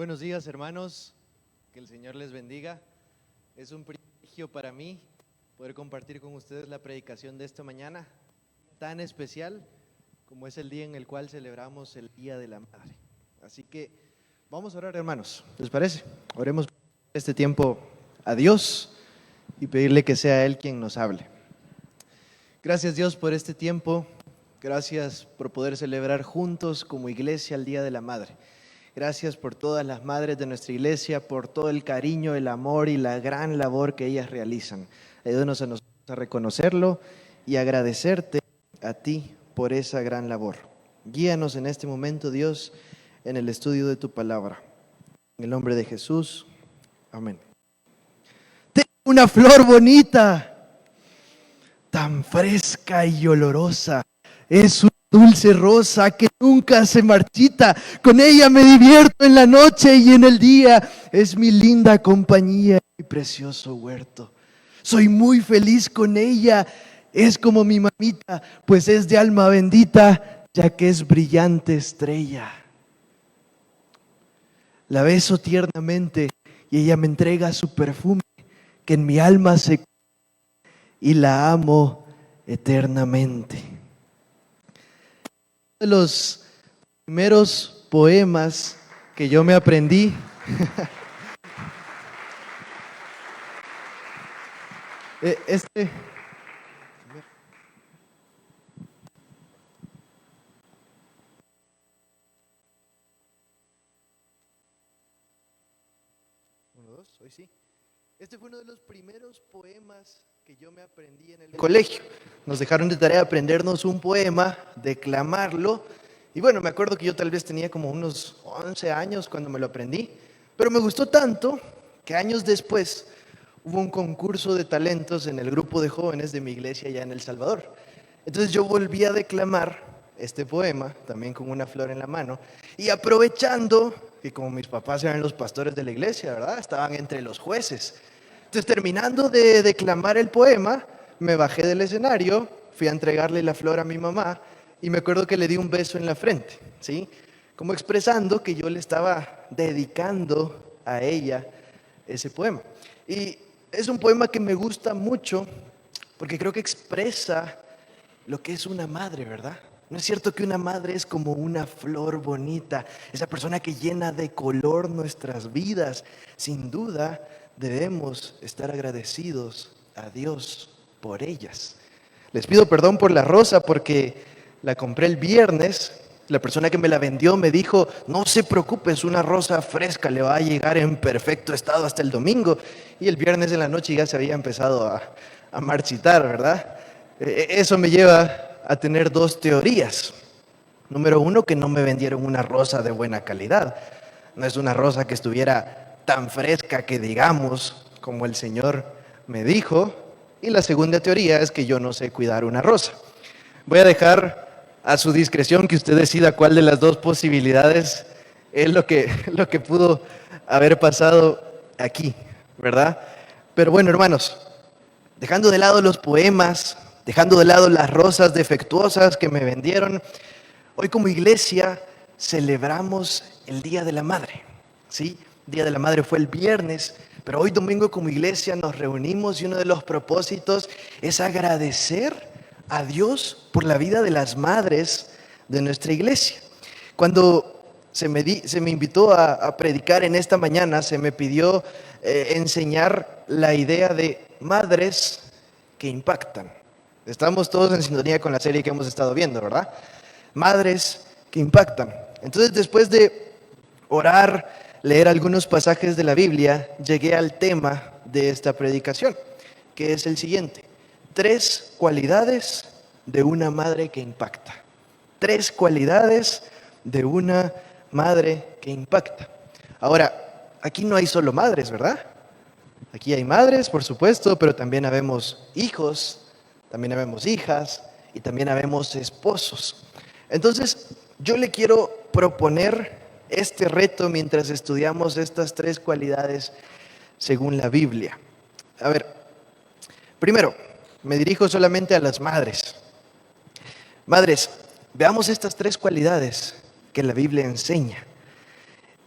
Buenos días, hermanos, que el Señor les bendiga. Es un privilegio para mí poder compartir con ustedes la predicación de esta mañana, tan especial como es el día en el cual celebramos el Día de la Madre. Así que vamos a orar, hermanos, ¿les parece? Oremos este tiempo a Dios y pedirle que sea Él quien nos hable. Gracias, Dios, por este tiempo. Gracias por poder celebrar juntos como iglesia el Día de la Madre. Gracias por todas las madres de nuestra iglesia, por todo el cariño, el amor y la gran labor que ellas realizan. Ayúdanos a nosotros a reconocerlo y agradecerte a ti por esa gran labor. Guíanos en este momento, Dios, en el estudio de tu palabra. En el nombre de Jesús, amén. Tengo una flor bonita, tan fresca y olorosa. Es una dulce rosa que nunca se marchita. Con ella me divierto en la noche y en el día. Es mi linda compañía y precioso huerto. Soy muy feliz con ella. Es como mi mamita, pues es de alma bendita, ya que es brillante estrella. La beso tiernamente y ella me entrega su perfume, que en mi alma se y la amo eternamente. De los primeros poemas que yo me aprendí este fue uno de los primeros poemas que yo me aprendí en el colegio. Nos dejaron de tarea aprendernos un poema, declamarlo. Y bueno, me acuerdo que yo tal vez tenía como unos 11 años cuando me lo aprendí. Pero me gustó tanto que años después hubo un concurso de talentos en el grupo de jóvenes de mi iglesia allá en El Salvador. Entonces yo volví a declamar este poema, también con una flor en la mano. Y aprovechando que como mis papás eran los pastores de la iglesia, ¿verdad? Estaban entre los jueces. Entonces, terminando de declamar el poema, me bajé del escenario, fui a entregarle la flor a mi mamá y me acuerdo que le di un beso en la frente, ¿sí? Como expresando que yo le estaba dedicando a ella ese poema. Y es un poema que me gusta mucho porque creo que expresa lo que es una madre, ¿verdad? ¿No es cierto que una madre es como una flor bonita, esa persona que llena de color nuestras vidas? Sin duda debemos estar agradecidos a Dios por ellas. Les pido perdón por la rosa porque la compré el viernes. La persona que me la vendió me dijo: no se preocupe, es una rosa fresca, le va a llegar en perfecto estado hasta el domingo. Y el viernes en la noche ya se había empezado a marchitar, ¿verdad? Eso me lleva a tener dos teorías. Número uno, que no me vendieron una rosa de buena calidad. No es una rosa que estuviera tan fresca que digamos, como el Señor me dijo. Y la segunda teoría es que yo no sé cuidar una rosa. Voy a dejar a su discreción que usted decida cuál de las dos posibilidades es lo que pudo haber pasado aquí, ¿verdad? Pero bueno, hermanos, dejando de lado los poemas, dejando de lado las rosas defectuosas que me vendieron, hoy como iglesia celebramos el Día de la Madre, ¿sí? El Día de la Madre fue el viernes, pero hoy domingo como iglesia nos reunimos y uno de los propósitos es agradecer a Dios por la vida de las madres de nuestra iglesia. Cuando se me invitó a predicar en esta mañana, se me pidió enseñar la idea de madres que impactan. Estamos todos en sintonía con la serie que hemos estado viendo, ¿verdad? Madres que impactan. Entonces, después de orar, leer algunos pasajes de la Biblia, llegué al tema de esta predicación, que es el siguiente: 3 cualidades de una madre que impacta. 3 cualidades de una madre que impacta. Ahora, aquí no hay solo madres, ¿verdad? Aquí hay madres, por supuesto, pero también habemos hijos, también habemos hijas y también habemos esposos. Entonces, yo le quiero proponer este reto mientras estudiamos estas 3 cualidades según la Biblia. A ver, primero, me dirijo solamente a las madres. Madres, veamos estas 3 cualidades que la Biblia enseña.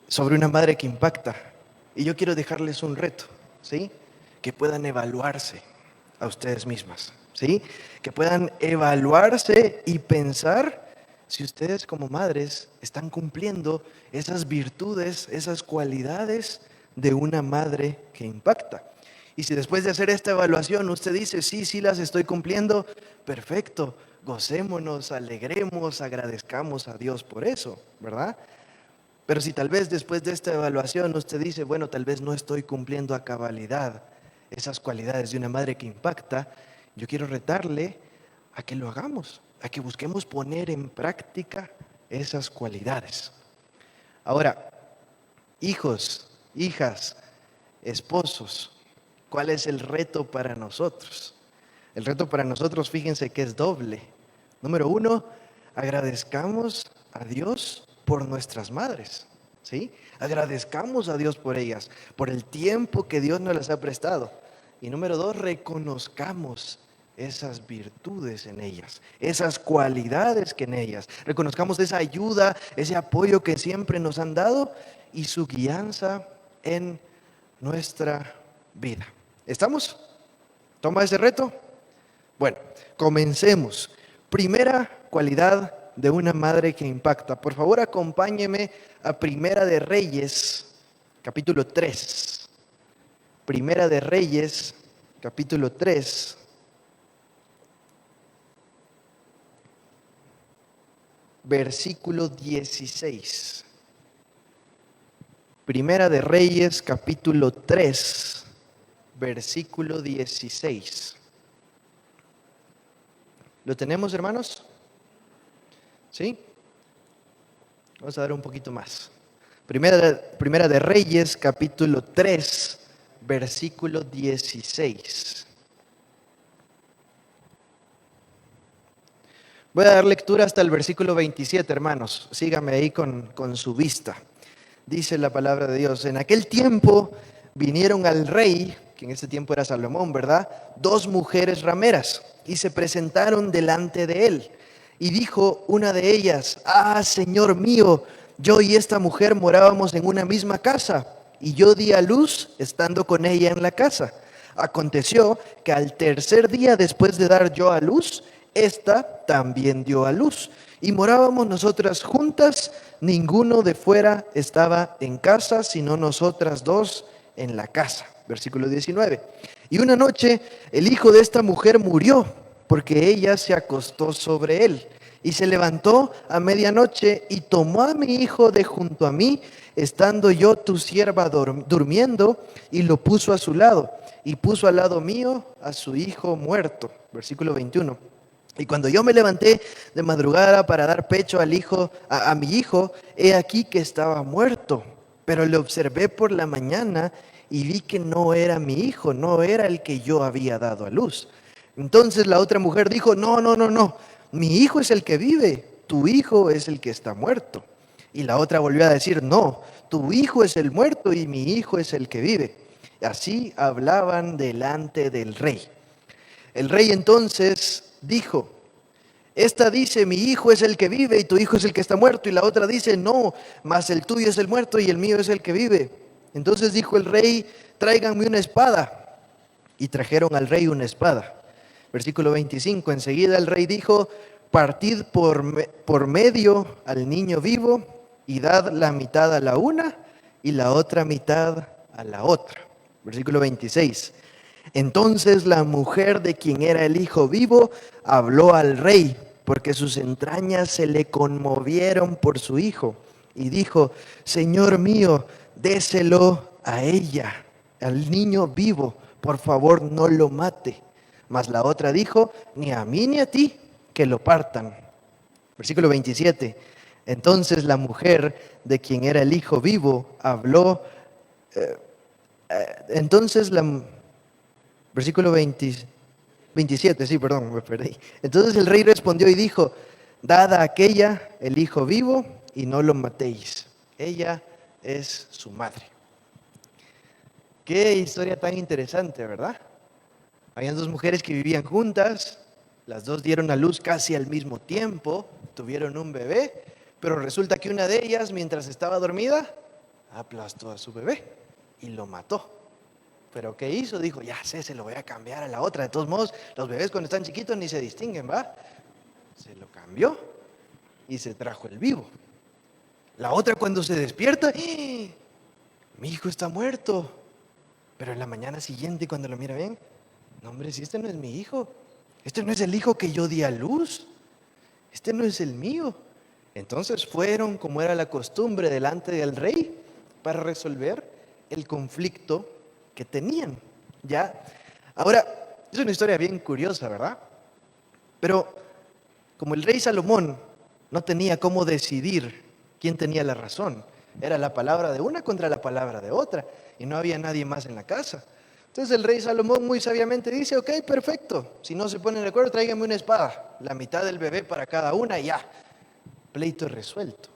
sobre una madre que impacta. Y yo quiero dejarles un reto, ¿sí? Que puedan evaluarse a ustedes mismas, ¿sí? Que puedan evaluarse y pensar si ustedes como madres están cumpliendo esas virtudes, esas cualidades de una madre que impacta. Y si después de hacer esta evaluación usted dice, sí, sí las estoy cumpliendo, perfecto, gocémonos, alegremos, agradezcamos a Dios por eso, ¿verdad? Pero si tal vez después de esta evaluación usted dice, bueno, tal vez no estoy cumpliendo a cabalidad esas cualidades de una madre que impacta, yo quiero retarle a que lo hagamos, a que busquemos poner en práctica esas cualidades. Ahora, hijos, hijas, esposos, ¿cuál es el reto para nosotros? El reto para nosotros, fíjense que es doble. Número uno, agradezcamos a Dios por nuestras madres, ¿sí? Agradezcamos a Dios por ellas, por el tiempo que Dios nos las ha prestado. Y número dos, reconozcamos esas virtudes en ellas, esas cualidades que en ellas. Reconozcamos esa ayuda, ese apoyo que siempre nos han dado y su guianza en nuestra vida. ¿Estamos? ¿Toma ese reto? Bueno, comencemos. Primera cualidad de una madre que impacta. Por favor, acompáñeme a Primera de Reyes, capítulo 3. Primera de Reyes, capítulo 3. Versículo 16. Primera de Reyes, capítulo 3, versículo 16. ¿Lo tenemos, hermanos? ¿Sí? Vamos a dar un poquito más. Primera de Reyes, capítulo 3, versículo 16. Voy a dar lectura hasta el versículo 27, hermanos. Sígame ahí con su vista. Dice la palabra de Dios, en aquel tiempo vinieron al rey, que en ese tiempo era Salomón, ¿verdad? 2 mujeres rameras y se presentaron delante de él. Y dijo una de ellas, ah, Señor mío, yo y esta mujer morábamos en una misma casa y yo di a luz estando con ella en la casa. Aconteció que al tercer día después de dar yo a luz, esta también dio a luz. Y morábamos nosotras juntas, ninguno de fuera estaba en casa, sino nosotras 2 en la casa. Versículo 19. Y una noche el hijo de esta mujer murió, porque ella se acostó sobre él. Y se levantó a medianoche y tomó a mi hijo de junto a mí, estando yo tu sierva durmiendo, y lo puso a su lado. Y puso al lado mío a su hijo muerto. Versículo 21. Y cuando yo me levanté de madrugada para dar pecho al hijo, a mi hijo, he aquí que estaba muerto. Pero le observé por la mañana y vi que no era mi hijo, no era el que yo había dado a luz. Entonces la otra mujer dijo, no, no, no, no, mi hijo es el que vive, tu hijo es el que está muerto. Y la otra volvió a decir, no, tu hijo es el muerto y mi hijo es el que vive. Así hablaban delante del rey. El rey entonces dijo, esta dice, mi hijo es el que vive y tu hijo es el que está muerto. Y la otra dice, no, mas el tuyo es el muerto y el mío es el que vive. Entonces dijo el rey, tráiganme una espada. Y trajeron al rey una espada. Versículo 25, enseguida el rey dijo, partid por medio al niño vivo y dad la mitad a la una y la otra mitad a la otra. Versículo 26. Entonces la mujer de quien era el hijo vivo habló al rey, porque sus entrañas se le conmovieron por su hijo. Y dijo, Señor mío, déselo a ella, al niño vivo, por favor no lo mate. Mas la otra dijo, ni a mí ni a ti, que lo partan. Versículo 27. Entonces la mujer de quien era el hijo vivo habló, entonces la versículo 27, sí, perdón, me perdí. Entonces el rey respondió y dijo, dad a aquella el hijo vivo y no lo matéis. Ella es su madre. Qué historia tan interesante, ¿verdad? Habían 2 mujeres que vivían juntas, las 2 dieron a luz casi al mismo tiempo, tuvieron un bebé, pero resulta que una de ellas, mientras estaba dormida, aplastó a su bebé y lo mató. ¿Pero qué hizo? Dijo, ya sé, se lo voy a cambiar a la otra. De todos modos, los bebés cuando están chiquitos ni se distinguen, ¿va? Se lo cambió y se trajo el vivo. La otra cuando se despierta, ¡ah! Mi hijo está muerto. Pero en la mañana siguiente cuando lo mira bien, no hombre, si este no es mi hijo, este no es el hijo que yo di a luz, este no es el mío. Entonces fueron, como era la costumbre, delante del rey para resolver el conflicto que tenían. ¿Ya? Ahora, es una historia bien curiosa, ¿verdad? Pero como el rey Salomón no tenía cómo decidir quién tenía la razón, era la palabra de una contra la palabra de otra, y no había nadie más en la casa. Entonces el rey Salomón muy sabiamente dice, ok, perfecto, si no se ponen de acuerdo, tráiganme una espada, la mitad del bebé para cada una y ya, pleito resuelto.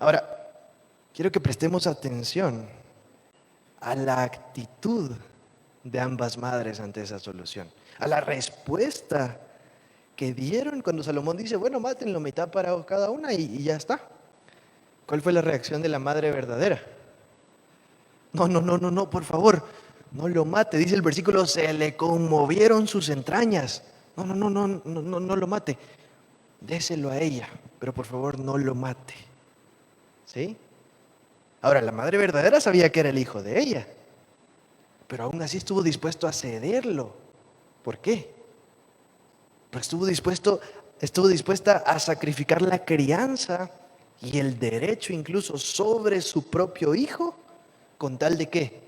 Ahora, quiero que prestemos atención a la actitud de ambas madres ante esa solución, a la respuesta que dieron cuando Salomón dice, bueno, mátenlo mitad para cada una y ya está. ¿Cuál fue la reacción de la madre verdadera? No, no, no, no, no, por favor, no lo mate. Dice el versículo, se le conmovieron sus entrañas. No, no, no, no, no, no, no lo mate. Déselo a ella, pero por favor no lo mate. ¿Sí? Ahora, la madre verdadera sabía que era el hijo de ella, pero aún así estuvo dispuesto a cederlo. ¿Por qué? Porque estuvo dispuesta a sacrificar la crianza y el derecho incluso sobre su propio hijo, con tal de qué?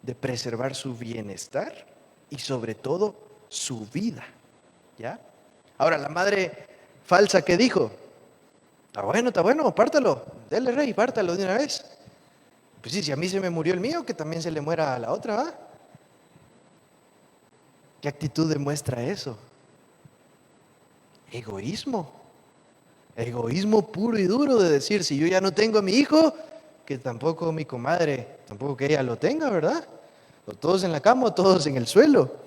De preservar su bienestar y sobre todo su vida. ¿Ya? Ahora, la madre falsa, ¿qué dijo? Está bueno, pártalo, dele rey, pártalo de una vez. Pues sí, si a mí se me murió el mío, que también se le muera a la otra, ¿va? ¿Qué actitud demuestra eso? Egoísmo. Egoísmo puro y duro de decir, si yo ya no tengo a mi hijo, que tampoco mi comadre, tampoco que ella lo tenga, ¿verdad? O todos en la cama o todos en el suelo.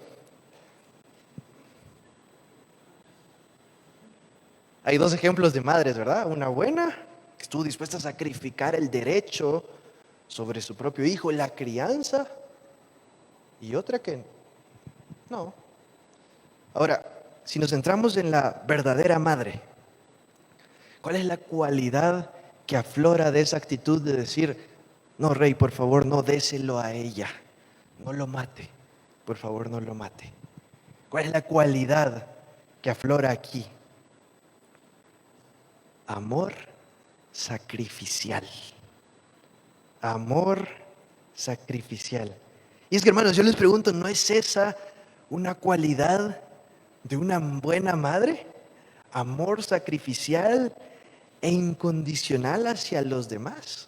Hay dos ejemplos de madres, ¿verdad? Una buena, que estuvo dispuesta a sacrificar el derecho sobre su propio hijo, la crianza, y otra que no. Ahora, si nos centramos en la verdadera madre, ¿cuál es la cualidad que aflora de esa actitud de decir, no, rey, por favor, no déselo a ella, no lo mate, por favor, no lo mate? ¿Cuál es la cualidad que aflora aquí? Amor sacrificial. Amor sacrificial. Y es que, hermanos, yo les pregunto, ¿no es esa una cualidad de una buena madre? Amor sacrificial e incondicional hacia los demás.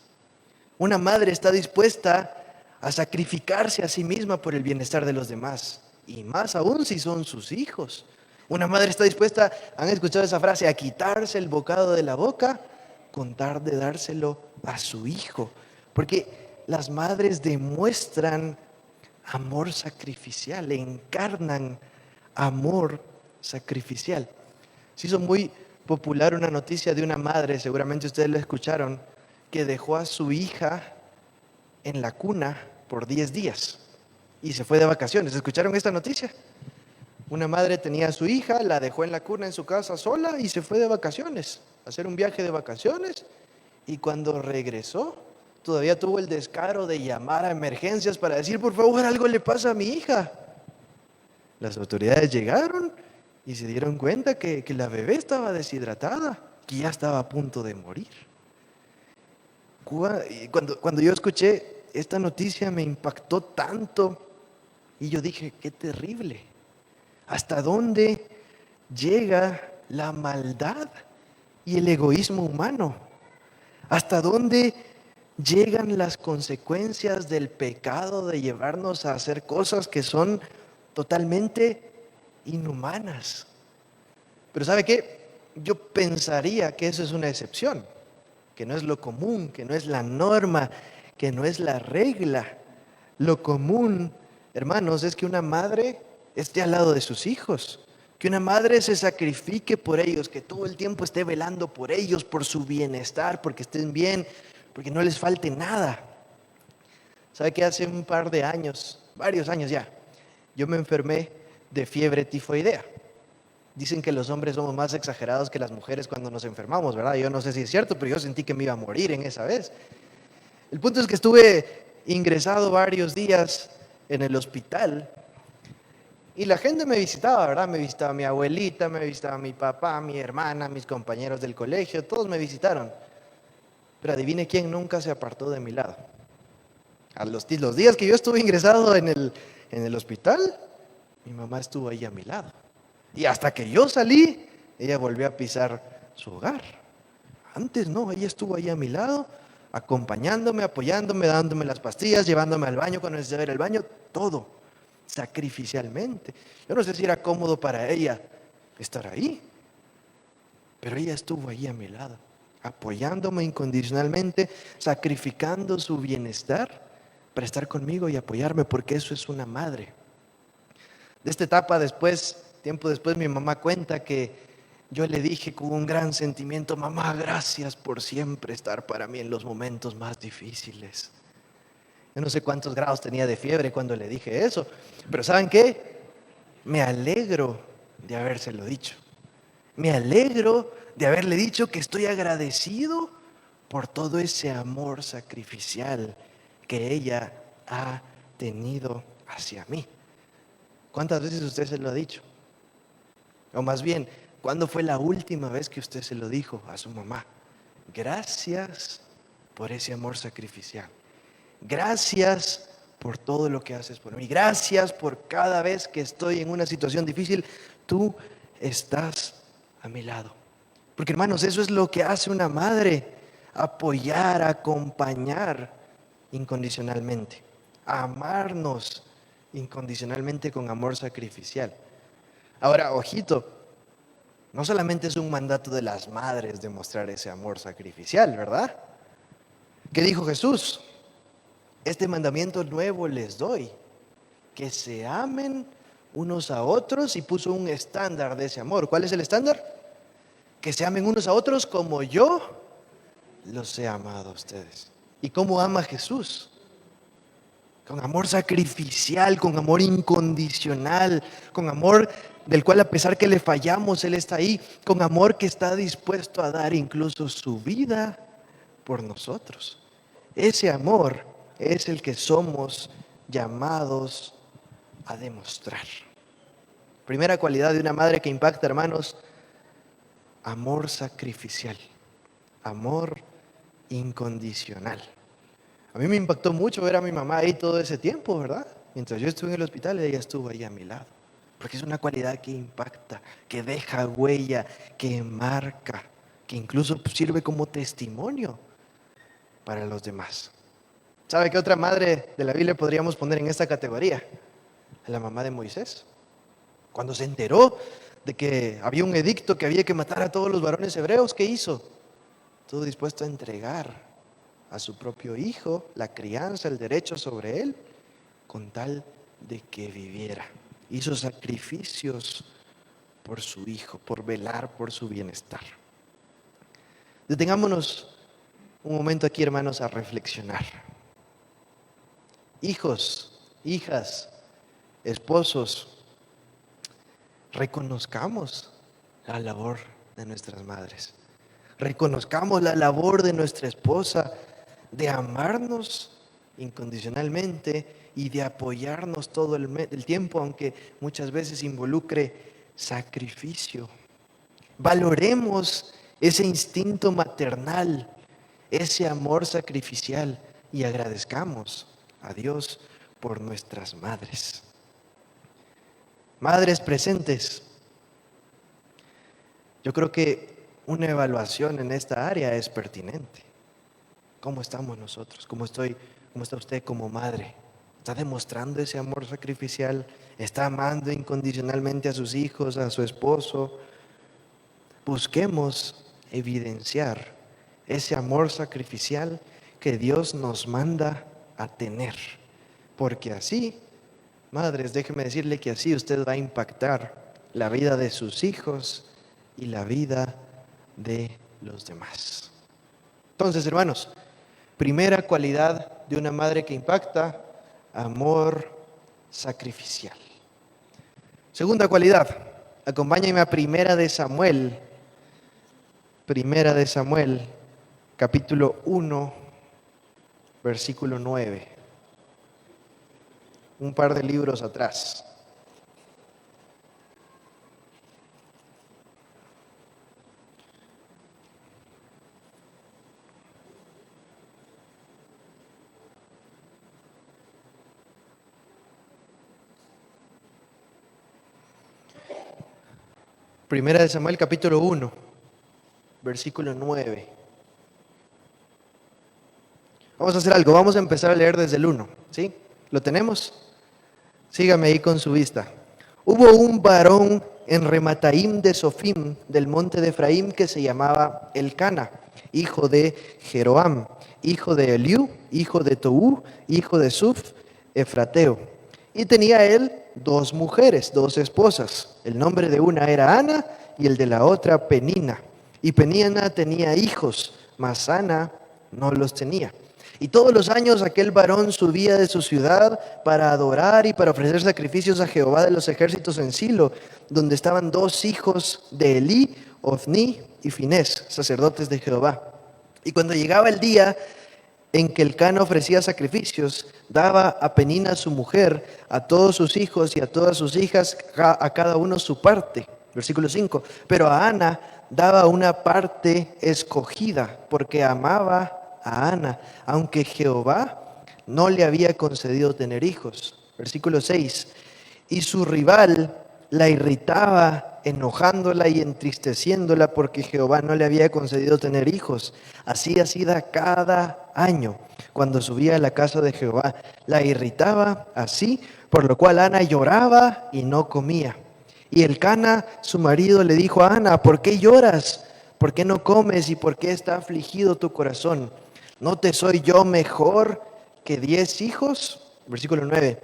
Una madre está dispuesta a sacrificarse a sí misma por el bienestar de los demás, y más aún si son sus hijos. Una madre está dispuesta, ¿han escuchado esa frase?, a quitarse el bocado de la boca con tal de dárselo a su hijo. Porque las madres demuestran amor sacrificial, encarnan amor sacrificial. Se hizo muy popular una noticia de una madre, seguramente ustedes lo escucharon, que dejó a su hija en la cuna por 10 días y se fue de vacaciones. ¿Escucharon esta noticia? Una madre tenía a su hija, la dejó en la cuna en su casa sola y se fue de vacaciones, a hacer un viaje de vacaciones, y cuando regresó, todavía tuvo el descaro de llamar a emergencias para decir, por favor, algo le pasa a mi hija. Las autoridades llegaron y se dieron cuenta que la bebé estaba deshidratada, que ya estaba a punto de morir. Cuando yo escuché esta noticia me impactó tanto y yo dije, qué terrible. ¿Hasta dónde llega la maldad y el egoísmo humano? ¿Hasta dónde llegan las consecuencias del pecado de llevarnos a hacer cosas que son totalmente inhumanas? Pero ¿sabe qué? Yo pensaría que eso es una excepción, que no es lo común, que no es la norma, que no es la regla. Lo común, hermanos, es que una madre esté al lado de sus hijos, que una madre se sacrifique por ellos, que todo el tiempo esté velando por ellos, por su bienestar, porque estén bien, porque no les falte nada. ¿Sabe que hace un par de años, varios años ya, yo me enfermé de fiebre tifoidea? Dicen que los hombres somos más exagerados que las mujeres cuando nos enfermamos, ¿verdad? Yo no sé si es cierto, pero yo sentí que me iba a morir en esa vez. El punto es que estuve ingresado varios días en el hospital y la gente me visitaba, ¿verdad? Me visitaba mi abuelita, me visitaba mi papá, mi hermana, mis compañeros del colegio, todos me visitaron. Pero adivine quién nunca se apartó de mi lado. A los días que yo estuve ingresado en el hospital, mi mamá estuvo ahí a mi lado. Y hasta que yo salí, ella volvió a pisar su hogar. Antes no, ella estuvo ahí a mi lado, acompañándome, apoyándome, dándome las pastillas, llevándome al baño cuando necesitaba ir al baño, todo, sacrificialmente. Yo no sé si era cómodo para ella estar ahí, pero ella estuvo ahí a mi lado, apoyándome incondicionalmente, sacrificando su bienestar para estar conmigo y apoyarme, porque eso es una madre. De esta etapa después, tiempo después, mi mamá cuenta que yo le dije con un gran sentimiento: mamá, gracias por siempre estar para mí en los momentos más difíciles. Yo no sé cuántos grados tenía de fiebre cuando le dije eso, pero ¿saben qué? Me alegro de habérselo dicho. Me alegro de haberle dicho que estoy agradecido por todo ese amor sacrificial que ella ha tenido hacia mí. ¿Cuántas veces usted se lo ha dicho? O más bien, ¿cuándo fue la última vez que usted se lo dijo a su mamá? Gracias por ese amor sacrificial. Gracias por todo lo que haces por mí. Gracias por cada vez que estoy en una situación difícil, tú estás a mi lado. Porque hermanos, eso es lo que hace una madre: apoyar, acompañar incondicionalmente, amarnos incondicionalmente con amor sacrificial. Ahora, ojito, no solamente es un mandato de las madres demostrar ese amor sacrificial, ¿verdad? ¿Qué dijo Jesús? Este mandamiento nuevo les doy, que se amen unos a otros, y puso un estándar de ese amor. ¿Cuál es el estándar? Que se amen unos a otros como yo los he amado a ustedes. ¿Y cómo ama Jesús? Con amor sacrificial, con amor incondicional, con amor del cual, a pesar que le fallamos, Él está ahí, con amor que está dispuesto a dar incluso su vida por nosotros. Ese amor es el que somos llamados a demostrar. Primera cualidad de una madre que impacta, hermanos: amor sacrificial, amor incondicional. A mí me impactó mucho ver a mi mamá ahí todo ese tiempo, ¿verdad? Mientras yo estuve en el hospital, ella estuvo ahí a mi lado. Porque es una cualidad que impacta, que deja huella, que marca, que incluso sirve como testimonio para los demás. ¿Sabe qué otra madre de la Biblia podríamos poner en esta categoría? La mamá de Moisés. Cuando se enteró de que había un edicto que había que matar a todos los varones hebreos, ¿qué hizo? Estuvo dispuesto a entregar a su propio hijo la crianza, el derecho sobre él, con tal de que viviera. Hizo sacrificios por su hijo, por velar por su bienestar. Detengámonos un momento aquí, hermanos, a reflexionar. Hijos, hijas, esposos, reconozcamos la labor de nuestras madres. Reconozcamos la labor de nuestra esposa de amarnos incondicionalmente y de apoyarnos todo el tiempo, aunque muchas veces involucre sacrificio. Valoremos ese instinto maternal, ese amor sacrificial, y agradezcamos a Dios por nuestras madres. Madres presentes, yo creo que una evaluación en esta área es pertinente. ¿Cómo estamos nosotros? ¿Cómo está usted como madre? ¿Está demostrando ese amor sacrificial? ¿Está amando incondicionalmente a sus hijos, a su esposo? Busquemos evidenciar ese amor sacrificial que Dios nos manda a tener. Porque así, madres, déjeme decirle que así usted va a impactar la vida de sus hijos y la vida de los demás. Entonces, hermanos, Primera cualidad de una madre que impacta: amor sacrificial. Segunda cualidad, acompáñenme a Primera de Samuel, capítulo 1, versículo 9. Un par de libros atrás. Primera de Samuel, capítulo 1, versículo 9. Vamos a hacer algo, vamos a empezar a leer desde el 1, ¿sí? ¿Lo tenemos? Sígame ahí con su vista. Hubo un varón en Remataim de Sofim, del monte de Efraín, que se llamaba Elcana, hijo de Jeroam, hijo de Eliú, hijo de Toú, hijo de Suf, Efrateo. Y tenía él dos mujeres, dos esposas. El nombre de una era Ana y el de la otra Penina. Y Penina tenía hijos, mas Ana no los tenía. Y todos los años aquel varón subía de su ciudad para adorar y para ofrecer sacrificios a Jehová de los ejércitos en Silo, donde estaban dos hijos de Elí, Ofni y Finés, sacerdotes de Jehová. Y cuando llegaba el día en que Elcana ofrecía sacrificios, daba a Penina su mujer, a todos sus hijos y a todas sus hijas, a cada uno su parte. Versículo 5. Pero a Ana daba una parte escogida, porque amaba a Ana, aunque Jehová no le había concedido tener hijos. Versículo 6. Y su rival la irritaba, enojándola y entristeciéndola, porque Jehová no le había concedido tener hijos. Así hacía cada año cuando subía a la casa de Jehová. La irritaba así, por lo cual Ana lloraba y no comía. Y Elcana, su marido, le dijo a Ana: ¿por qué lloras? ¿Por qué no comes? ¿Y por qué está afligido tu corazón? ¿No te soy yo mejor que 10 hijos? Versículo 9.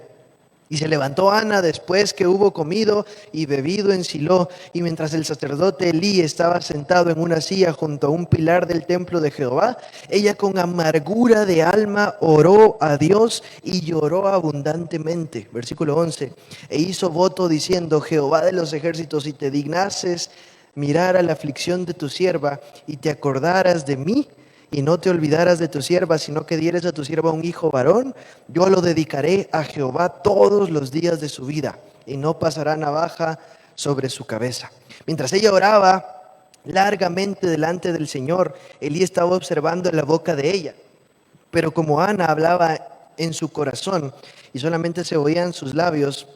Y se levantó Ana después que hubo comido y bebido en Silo, y mientras el sacerdote Elí estaba sentado en una silla junto a un pilar del templo de Jehová, ella con amargura de alma oró a Dios y lloró abundantemente. Versículo 11. E hizo voto diciendo: Jehová de los ejércitos, si te dignases mirar a la aflicción de tu sierva y te acordaras de mí, y no te olvidaras de tu sierva, sino que dieres a tu sierva un hijo varón, yo lo dedicaré a Jehová todos los días de su vida, y no pasará navaja sobre su cabeza. Mientras ella oraba largamente delante del Señor, Elí estaba observando en la boca de ella. Pero como Ana hablaba en su corazón y solamente se oían sus labios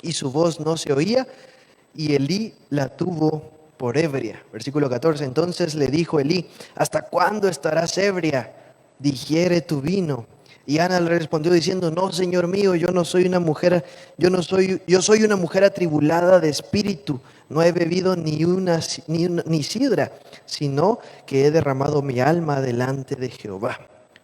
y su voz no se oía, y Elí la tuvo por ebria. Versículo 14. Entonces le dijo Elí: ¿hasta cuándo estarás ebria? Digiere tu vino. Y Ana le respondió diciendo: no, Señor mío, yo soy una mujer atribulada de espíritu. No he bebido ni sidra, sino que he derramado mi alma delante de Jehová.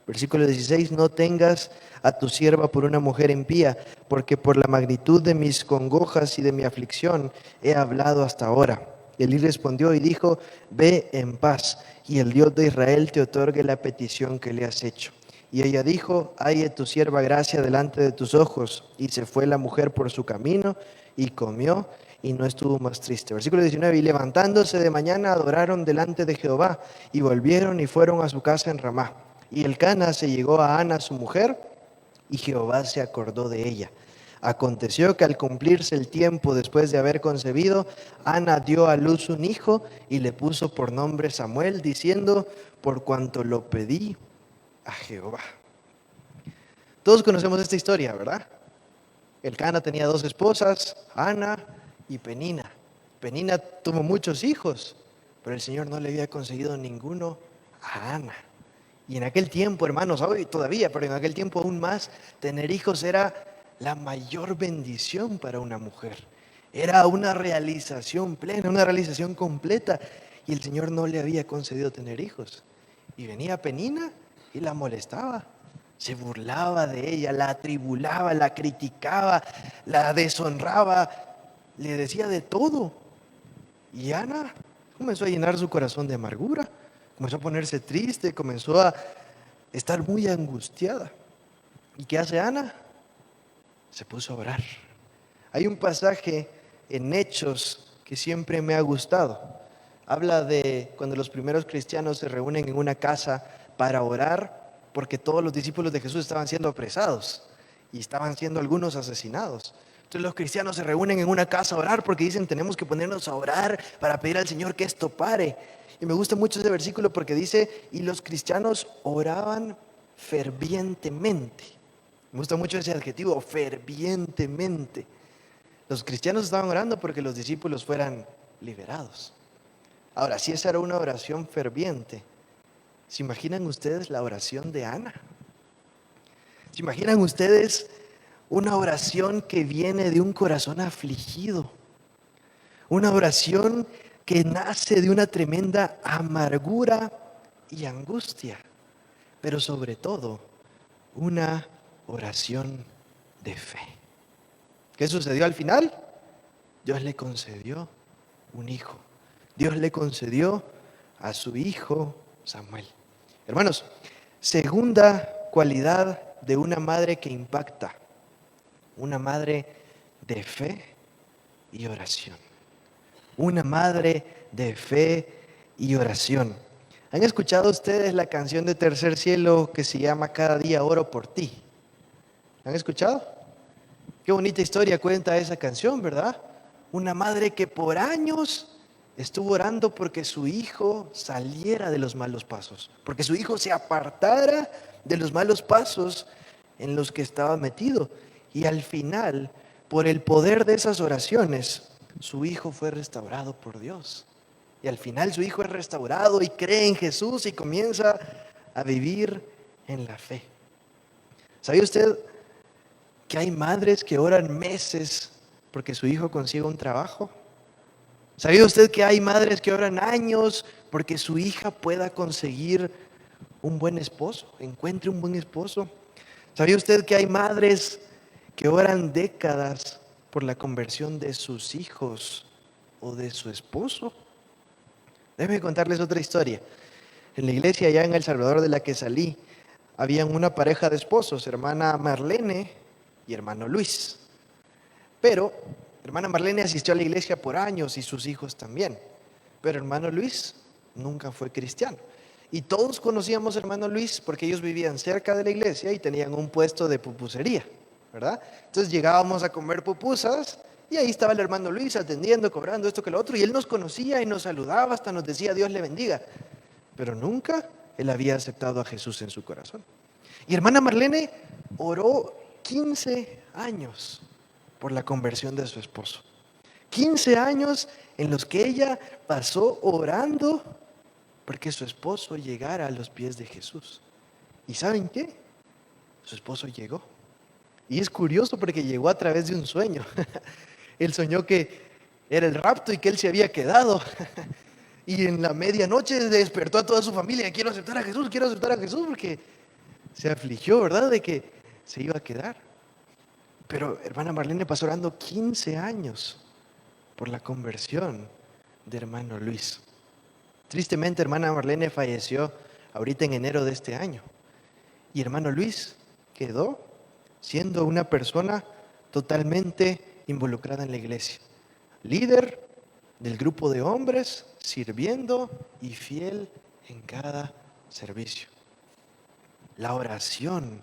Versículo 16. No tengas a tu sierva por una mujer impía, porque por la magnitud de mis congojas y de mi aflicción he hablado hasta ahora. Elí respondió y dijo: ve en paz, y el Dios de Israel te otorgue la petición que le has hecho. Y ella dijo: halle tu sierva gracia delante de tus ojos. Y se fue la mujer por su camino y comió, y no estuvo más triste. Versículo 19. Y levantándose de mañana adoraron delante de Jehová, y volvieron y fueron a su casa en Ramá. Y Elcana se llegó a Ana su mujer, y Jehová se acordó de ella. Aconteció que al cumplirse el tiempo después de haber concebido, Ana dio a luz un hijo y le puso por nombre Samuel, diciendo: por cuanto lo pedí a Jehová. Todos conocemos esta historia, ¿verdad? Elcana tenía dos esposas, Ana y Penina. Penina tuvo muchos hijos, pero el Señor no le había conseguido ninguno a Ana. Y en aquel tiempo, hermanos, hoy todavía, pero en aquel tiempo aún más, tener hijos era la mayor bendición para una mujer. Era una realización plena, una realización completa. Y el Señor no le había concedido tener hijos. Y venía Penina y la molestaba. Se burlaba de ella, la atribulaba, la criticaba, la deshonraba, le decía de todo. Y Ana comenzó a llenar su corazón de amargura, comenzó a ponerse triste, comenzó a estar muy angustiada. ¿Y qué hace Ana? Se puso a orar. Hay un pasaje en Hechos que siempre me ha gustado. Habla de cuando los primeros cristianos se reúnen en una casa para orar porque todos los discípulos de Jesús estaban siendo apresados y estaban siendo algunos asesinados. Entonces los cristianos se reúnen en una casa a orar porque dicen tenemos que ponernos a orar para pedir al Señor que esto pare. Y me gusta mucho ese versículo porque dice, y los cristianos oraban fervientemente. Me gusta mucho ese adjetivo, fervientemente. Los cristianos estaban orando porque los discípulos fueran liberados. Ahora, si esa era una oración ferviente, ¿se imaginan ustedes la oración de Ana? ¿Se imaginan ustedes una oración que viene de un corazón afligido? Una oración que nace de una tremenda amargura y angustia, pero sobre todo una oración de fe. ¿Qué sucedió al final? Dios le concedió un hijo. Dios le concedió a su hijo Samuel. Hermanos, segunda cualidad de una madre que impacta, una madre de fe y oración. Una madre de fe y oración. ¿Han escuchado ustedes la canción de Tercer Cielo que se llama Cada día oro por ti? ¿Han escuchado? Qué bonita historia cuenta esa canción, ¿verdad? Una madre que por años estuvo orando porque su hijo saliera de los malos pasos, porque su hijo se apartara de los malos pasos en los que estaba metido. Y al final, por el poder de esas oraciones, su hijo fue restaurado por Dios. Y al final su hijo es restaurado y cree en Jesús y comienza a vivir en la fe. ¿Sabía usted que hay madres que oran meses porque su hijo consiga un trabajo? ¿Sabía usted que hay madres que oran años porque su hija pueda conseguir un buen esposo, encuentre un buen esposo? ¿Sabía usted que hay madres que oran décadas por la conversión de sus hijos o de su esposo? Déjenme contarles otra historia. En la iglesia allá en El Salvador de la que salí, habían una pareja de esposos, hermana Marlene y hermano Luis. Pero hermana Marlene asistió a la iglesia por años y sus hijos también. Pero hermano Luis nunca fue cristiano. Y todos conocíamos a hermano Luis porque ellos vivían cerca de la iglesia y tenían un puesto de pupusería, ¿verdad? Entonces llegábamos a comer pupusas y ahí estaba el hermano Luis atendiendo, cobrando esto que lo otro. Y él nos conocía y nos saludaba, hasta nos decía Dios le bendiga. Pero nunca él había aceptado a Jesús en su corazón. Y hermana Marlene oró 15 años por la conversión de su esposo. 15 años en los que ella pasó orando porque su esposo llegara a los pies de Jesús. ¿Y saben qué? Su esposo llegó. Y es curioso porque llegó a través de un sueño. Él soñó que era el rapto y que él se había quedado. Y en la medianoche despertó a toda su familia. Quiero aceptar a Jesús, porque se afligió, ¿verdad? De que se iba a quedar. Pero hermana Marlene pasó orando 15 años por la conversión de hermano Luis. Tristemente, hermana Marlene falleció ahorita en enero de este año. Y hermano Luis quedó siendo una persona totalmente involucrada en la iglesia. Líder del grupo de hombres, sirviendo y fiel en cada servicio. La oración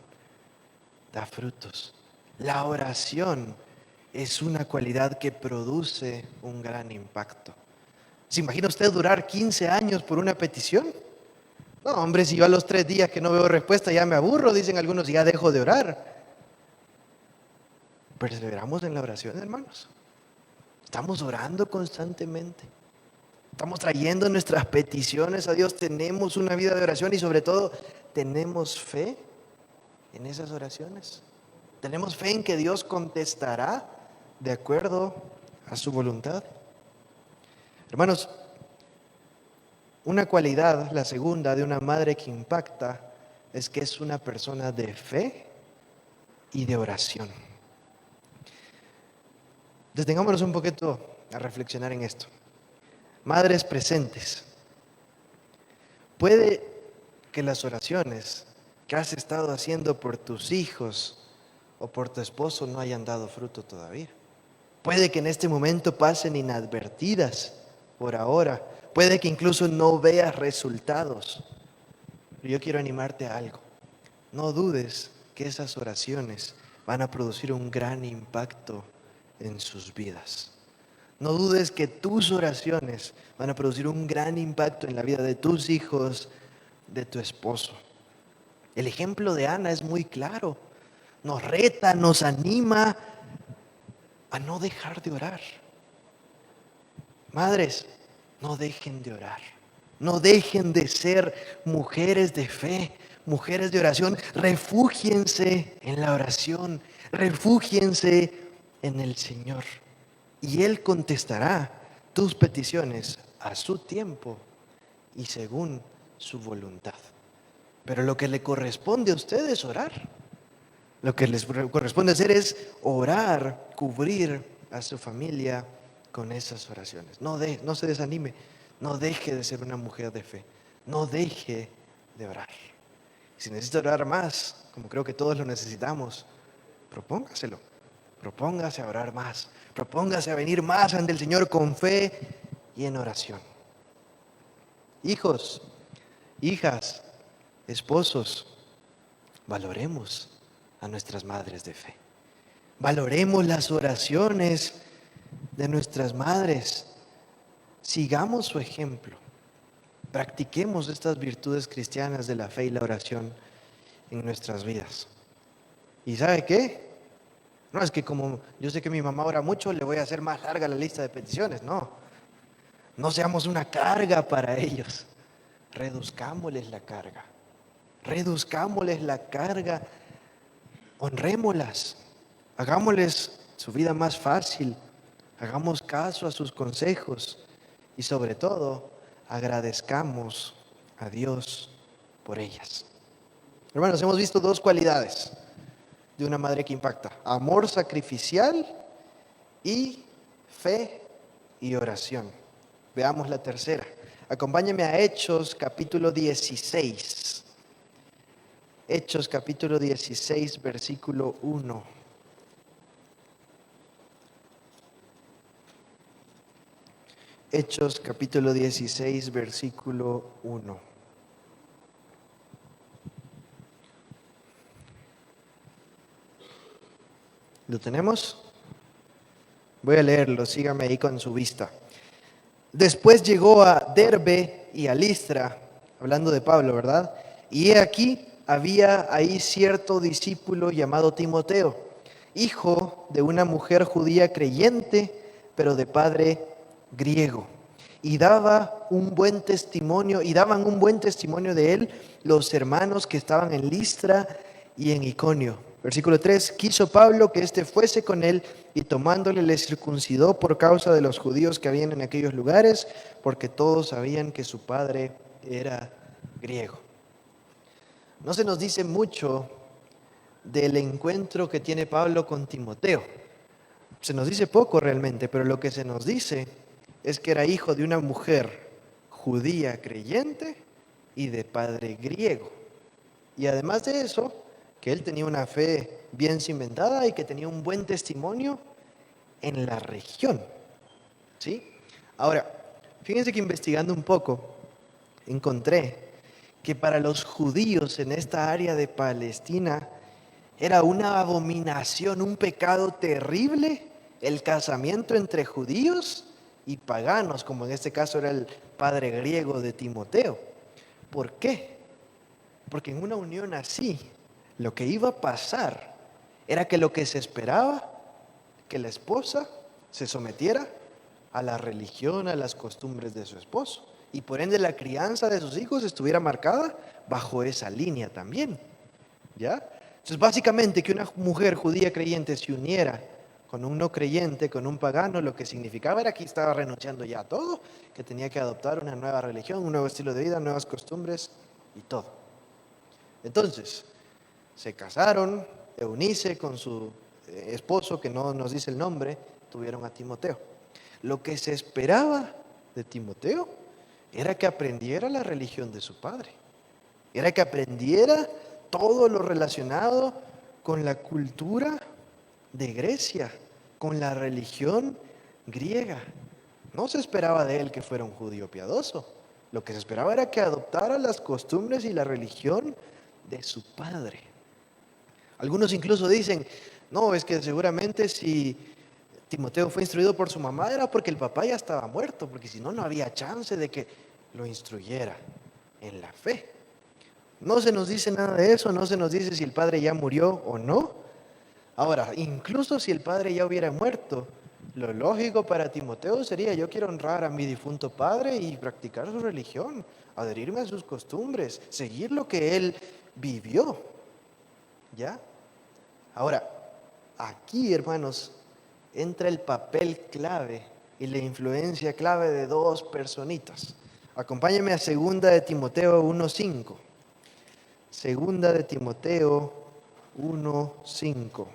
da frutos. La oración es una cualidad que produce un gran impacto. ¿Se imagina usted durar 15 años por una petición? No, hombre, si yo a los 3 días que no veo respuesta ya me aburro, dicen algunos, y ya dejo de orar. Perseveramos en la oración, hermanos. Estamos orando constantemente. Estamos trayendo nuestras peticiones a Dios. Tenemos una vida de oración y sobre todo tenemos fe en esas oraciones. Tenemos fe en que Dios contestará de acuerdo a su voluntad. Hermanos, una cualidad, la segunda, de una madre que impacta es que es una persona de fe y de oración. Detengámonos un poquito a reflexionar en esto. Madres presentes, puede que las oraciones que has estado haciendo por tus hijos o por tu esposo no hayan dado fruto todavía. Puede que en este momento pasen inadvertidas por ahora. Puede que incluso no veas resultados. Pero yo quiero animarte a algo. No dudes que esas oraciones van a producir un gran impacto en sus vidas. No dudes que tus oraciones van a producir un gran impacto en la vida de tus hijos, de tu esposo. El ejemplo de Ana es muy claro. Nos reta, nos anima a no dejar de orar. Madres, no dejen de orar. No dejen de ser mujeres de fe, mujeres de oración. Refúgiense en la oración. Refúgiense en el Señor. Y Él contestará tus peticiones a su tiempo y según su voluntad. Pero lo que le corresponde a ustedes es orar. Lo que les corresponde hacer es orar, cubrir a su familia con esas oraciones. No se desanime, no deje de ser una mujer de fe, no deje de orar. Si necesita orar más, como creo que todos lo necesitamos, propóngaselo. Propóngase a orar más, propóngase a venir más ante el Señor con fe y en oración. Hijos, hijas, esposos, valoremos a nuestras madres de fe. Valoremos las oraciones de nuestras madres. Sigamos su ejemplo. Practiquemos estas virtudes cristianas de la fe y la oración en nuestras vidas. ¿Y sabe qué? No es que como yo sé que mi mamá ora mucho, le voy a hacer más larga la lista de peticiones. No seamos una carga para ellos. Reduzcámosles la carga. Reduzcámosles la carga. Honrémoslas. Hagámosles su vida más fácil. Hagamos caso a sus consejos. Y sobre todo, agradezcamos a Dios por ellas. Hermanos, hemos visto dos cualidades de una madre que impacta: amor sacrificial y fe y oración. Veamos la tercera. Acompáñame a Hechos capítulo 16. Hechos capítulo 16, versículo 1. Hechos capítulo 16, versículo 1. ¿Lo tenemos? Voy a leerlo, sígame ahí con su vista. Después llegó a Derbe y a Listra, hablando de Pablo, ¿verdad? Y he aquí, había ahí cierto discípulo llamado Timoteo, hijo de una mujer judía creyente, pero de padre griego. Y daban un buen testimonio de él los hermanos que estaban en Listra y en Iconio. Versículo 3, quiso Pablo que éste fuese con él y tomándole le circuncidó por causa de los judíos que habían en aquellos lugares, porque todos sabían que su padre era griego. No se nos dice mucho del encuentro que tiene Pablo con Timoteo. Se nos dice poco realmente, pero lo que se nos dice es que era hijo de una mujer judía creyente y de padre griego. Y además de eso, que él tenía una fe bien cimentada y que tenía un buen testimonio en la región. ¿Sí? Ahora, fíjense que investigando un poco, encontré que para los judíos en esta área de Palestina era una abominación, un pecado terrible el casamiento entre judíos y paganos, como en este caso era el padre griego de Timoteo. ¿Por qué? Porque en una unión así, lo que iba a pasar era que lo que se esperaba, que la esposa se sometiera a la religión, a las costumbres de su esposo, y por ende la crianza de sus hijos estuviera marcada bajo esa línea también, ¿ya? Entonces básicamente que una mujer judía creyente se uniera con un no creyente, con un pagano, lo que significaba era que estaba renunciando ya a todo, que tenía que adoptar una nueva religión, un nuevo estilo de vida, nuevas costumbres y todo. Entonces, se casaron, Eunice con su esposo, que no nos dice el nombre, tuvieron a Timoteo. Lo que se esperaba de Timoteo era que aprendiera la religión de su padre, era que aprendiera todo lo relacionado con la cultura de Grecia, con la religión griega. No se esperaba de él que fuera un judío piadoso. Lo que se esperaba era que adoptara las costumbres y la religión de su padre. Algunos incluso dicen, no, es que seguramente si Timoteo fue instruido por su mamá era porque el papá ya estaba muerto, porque si no, no había chance de que lo instruyera en la fe. No se nos dice nada de eso, no se nos dice si el padre ya murió o no. Ahora, incluso si el padre ya hubiera muerto, lo lógico para Timoteo sería: yo quiero honrar a mi difunto padre y practicar su religión, adherirme a sus costumbres, seguir lo que él vivió. ¿Ya? Ahora, aquí, hermanos, entra el papel clave y la influencia clave de dos personitas. Acompáñenme a 2 de Timoteo 1:5. 2 de Timoteo 1:5.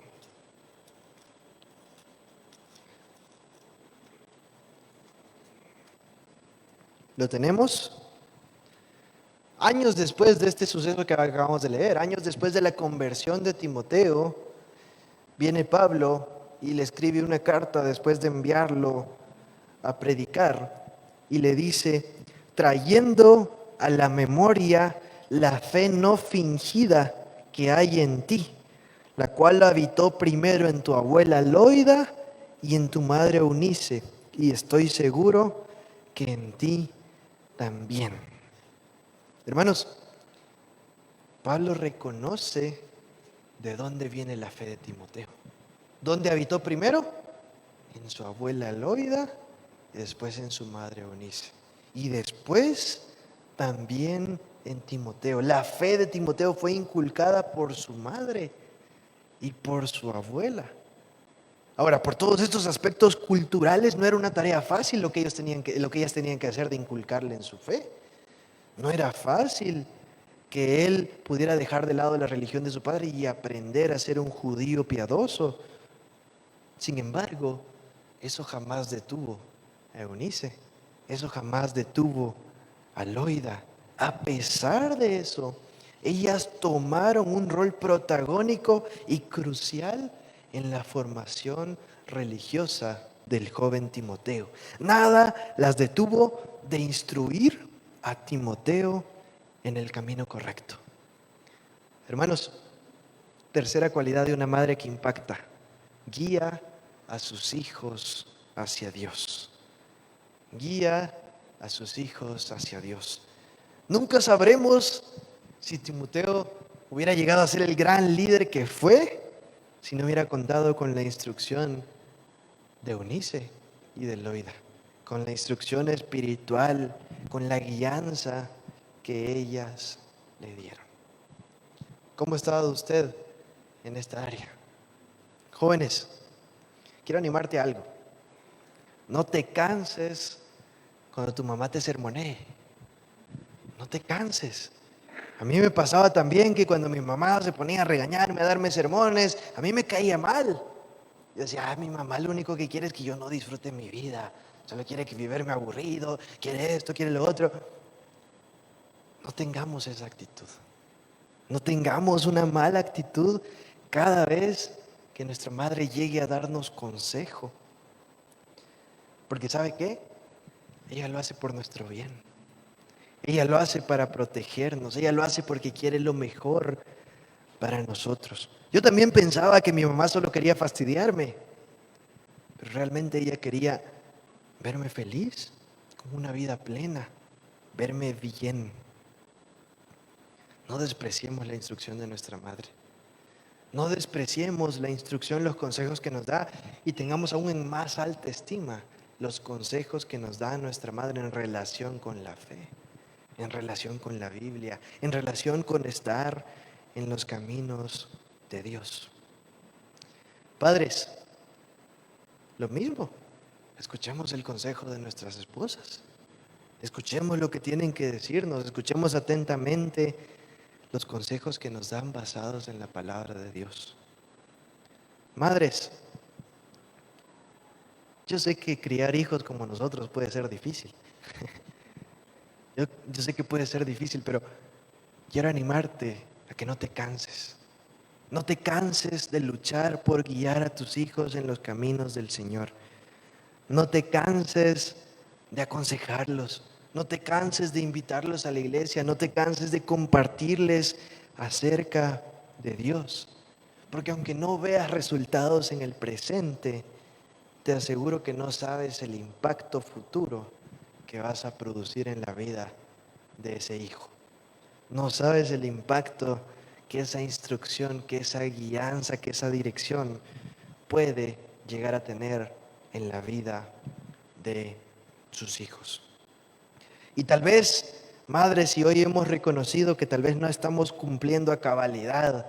¿Lo tenemos? Años después de este suceso que acabamos de leer, años después de la conversión de Timoteo, viene Pablo y le escribe una carta después de enviarlo a predicar y le dice: trayendo a la memoria la fe no fingida que hay en ti, la cual habitó primero en tu abuela Loida y en tu madre Eunice, y estoy seguro que en ti también. Hermanos, Pablo reconoce de dónde viene la fe de Timoteo. ¿Dónde habitó primero? En su abuela Loida y después en su madre Eunice. Y después también en Timoteo. La fe de Timoteo fue inculcada por su madre y por su abuela. Ahora, por todos estos aspectos culturales, no era una tarea fácil lo que ellas tenían que hacer de inculcarle en su fe. No era fácil que él pudiera dejar de lado la religión de su padre y aprender a ser un judío piadoso. Sin embargo, eso jamás detuvo a Eunice, eso jamás detuvo a Loida. A pesar de eso, ellas tomaron un rol protagónico y crucial en la formación religiosa del joven Timoteo. Nada las detuvo de instruir a Timoteo en el camino correcto. Hermanos, tercera cualidad de una madre que impacta: guía a sus hijos hacia Dios. Guía a sus hijos hacia Dios. Nunca sabremos si Timoteo hubiera llegado a ser el gran líder que fue si no hubiera contado con la instrucción de Eunice y de Loida, con la instrucción espiritual, con la guianza que ellas le dieron. ¿Cómo ha estado usted en esta área? Jóvenes, quiero animarte a algo. No te canses cuando tu mamá te sermonee. No te canses. A mí me pasaba también que cuando mi mamá se ponía a regañarme, a darme sermones, a mí me caía mal. Yo decía: mi mamá lo único que quiere es que yo no disfrute mi vida. Solo quiere que vivirme aburrido, quiere esto, quiere lo otro. No tengamos esa actitud. No tengamos una mala actitud cada vez que nuestra madre llegue a darnos consejo. Porque ¿sabe qué? Ella lo hace por nuestro bien. Ella lo hace para protegernos. Ella lo hace porque quiere lo mejor para nosotros. Yo también pensaba que mi mamá solo quería fastidiarme, pero realmente ella quería verme feliz, con una vida plena, verme bien. No despreciemos la instrucción de nuestra madre. No despreciemos la instrucción, los consejos que nos da, y tengamos aún en más alta estima los consejos que nos da nuestra madre en relación con la fe, en relación con la Biblia, en relación con estar en los caminos de Dios. Padres, lo mismo. Escuchemos el consejo de nuestras esposas. Escuchemos lo que tienen que decirnos. Escuchemos atentamente los consejos que nos dan basados en la palabra de Dios. Madres, yo sé que criar hijos como nosotros puede ser difícil. Yo sé que puede ser difícil, pero quiero animarte a que no te canses. No te canses de luchar por guiar a tus hijos en los caminos del Señor. No te canses de aconsejarlos. No te canses de invitarlos a la iglesia. No te canses de compartirles acerca de Dios. Porque aunque no veas resultados en el presente, te aseguro que no sabes el impacto futuro que vas a producir en la vida de ese hijo. No sabes el impacto que esa instrucción, que esa guianza, que esa dirección puede llegar a tener en la vida de sus hijos. Y tal vez, madres, si hoy hemos reconocido que tal vez no estamos cumpliendo a cabalidad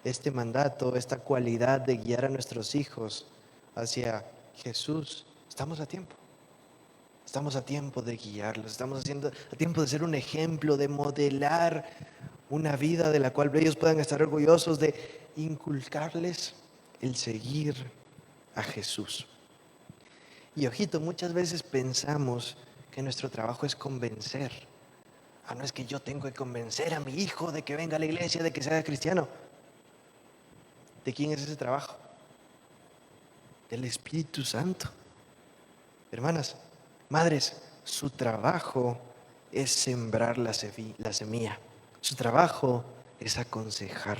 este mandato, esta cualidad de guiar a nuestros hijos hacia Jesús, estamos a tiempo. Estamos a tiempo de guiarlos, estamos a tiempo de ser un ejemplo, de modelar una vida de la cual ellos puedan estar orgullosos, de inculcarles el seguir a Jesús. Y ojito, muchas veces pensamos que nuestro trabajo es convencer. No es que yo tengo que convencer a mi hijo de que venga a la iglesia, de que sea cristiano. ¿De quién es ese trabajo? Del Espíritu Santo. Hermanas, madres, su trabajo es sembrar la semilla. Su trabajo es aconsejar.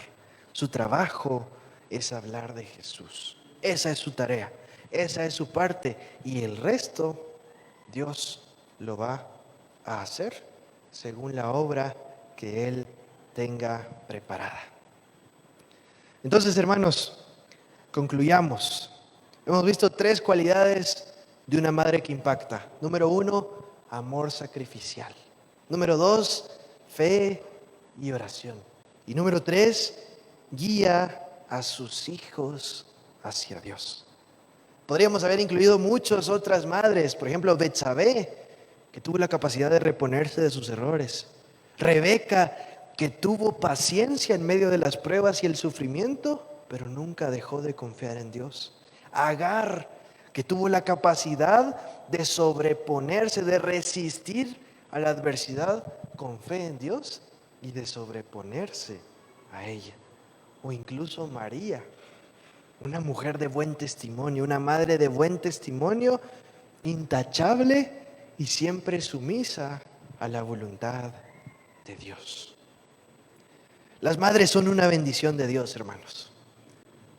Su trabajo es hablar de Jesús. Esa es su tarea. Esa es su parte. Y el resto, Dios lo va a hacer según la obra que Él tenga preparada. Entonces, hermanos, concluyamos. Hemos visto 3 cualidades de una madre que impacta. Número 1, amor sacrificial. Número 2, fe y oración. Y número 3, guía a sus hijos hacia Dios. Podríamos haber incluido muchas otras madres, por ejemplo, Betsabé, que tuvo la capacidad de reponerse de sus errores. Rebeca, que tuvo paciencia en medio de las pruebas y el sufrimiento, pero nunca dejó de confiar en Dios. Agar, que tuvo la capacidad de sobreponerse, de resistir a la adversidad con fe en Dios y de sobreponerse a ella. O incluso María, una mujer de buen testimonio, una madre de buen testimonio, intachable y siempre sumisa a la voluntad de Dios. Las madres son una bendición de Dios, hermanos.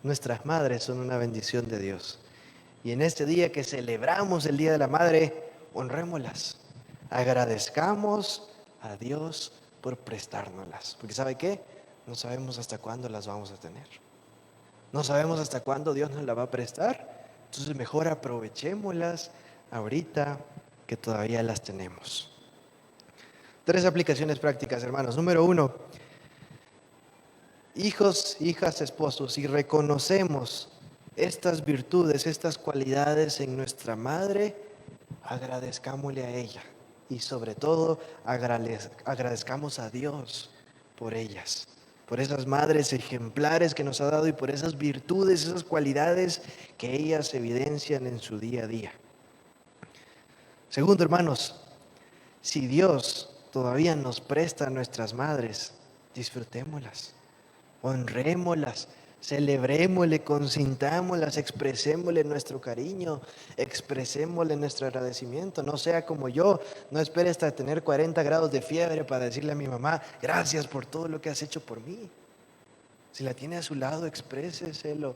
Nuestras madres son una bendición de Dios. Y en este día que celebramos el Día de la Madre, honrémoslas. Agradezcamos a Dios por prestárnoslas. Porque ¿sabe qué? No sabemos hasta cuándo las vamos a tener. No sabemos hasta cuándo Dios nos la va a prestar. Entonces mejor aprovechémoslas ahorita que todavía las tenemos. 3 aplicaciones prácticas, hermanos. Número 1, hijos, hijas, esposos, si reconocemos estas virtudes, estas cualidades en nuestra madre, agradezcámosle a ella y sobre todo agradezcamos a Dios por ellas, por esas madres ejemplares que nos ha dado y por esas virtudes, esas cualidades que ellas evidencian en su día a día. Segundo, hermanos, si Dios todavía nos presta a nuestras madres, disfrutémoslas, honrémoslas, celebrémosle, consintámoslas, expresémosle nuestro cariño, expresémosle nuestro agradecimiento. No sea como yo, no espere hasta tener 40 grados de fiebre para decirle a mi mamá, gracias por todo lo que has hecho por mí. Si la tiene a su lado, expréseselo,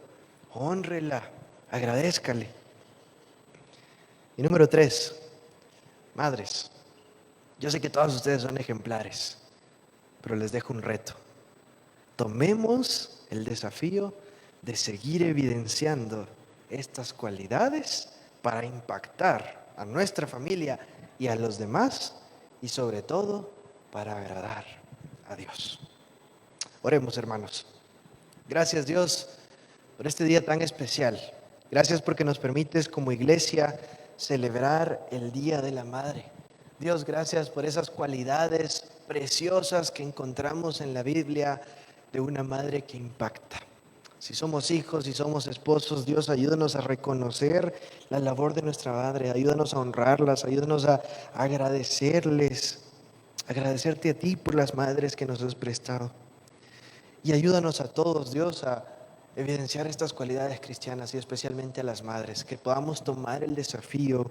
hónrela, agradézcale. Y número 3, madres, yo sé que todas ustedes son ejemplares, pero les dejo un reto. Tomemos el desafío de seguir evidenciando estas cualidades para impactar a nuestra familia y a los demás y sobre todo para agradar a Dios. Oremos, hermanos. Gracias, Dios, por este día tan especial. Gracias porque nos permites como iglesia celebrar el Día de la Madre. Dios, gracias por esas cualidades preciosas que encontramos en la Biblia de una madre que impacta. Si somos hijos, si somos esposos, Dios, ayúdanos a reconocer la labor de nuestra madre, ayúdanos a honrarlas, ayúdanos a agradecerles, agradecerte a ti por las madres que nos has prestado. Y ayúdanos a todos, Dios, a evidenciar estas cualidades cristianas y especialmente a las madres, que podamos tomar el desafío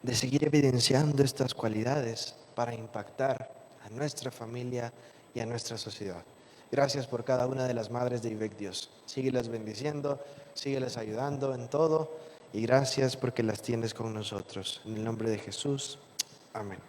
de seguir evidenciando estas cualidades para impactar a nuestra familia y a nuestra sociedad. Gracias por cada una de las madres de IBEC, Dios. Síguelas bendiciendo, síguelas ayudando en todo y gracias porque las tienes con nosotros. En el nombre de Jesús, amén.